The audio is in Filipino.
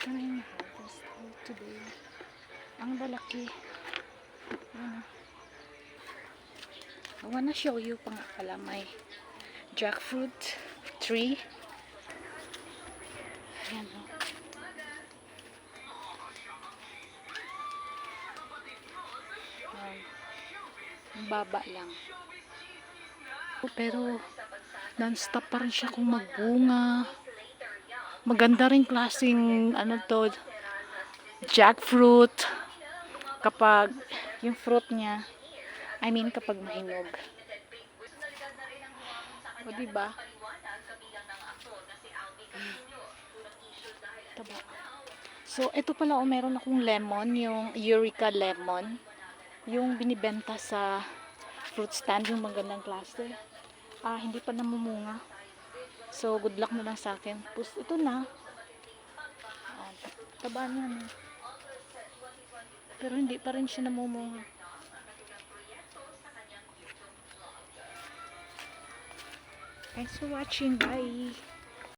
Ito na yung harvest today. Ang lalaki. Ayan. I wanna show you pa nga pala may jackfruit tree. Ayan o. Ang baba lang. Pero non-stop pa rin siya kung magbunga. Maganda rin klaseng ano to, jackfruit. Kapag yung fruit niya, I mean kapag mahinog. O diba? Taba. So ito pala meron akong lemon, yung Eureka lemon. Yung binibenta sa fruit stand, yung magandang klase. Hindi pa namumunga. So good luck na lang sa akin. Tapos ito na. Taba na. Pero hindi pa rin siya namumunga. Thanks for watching. Bye!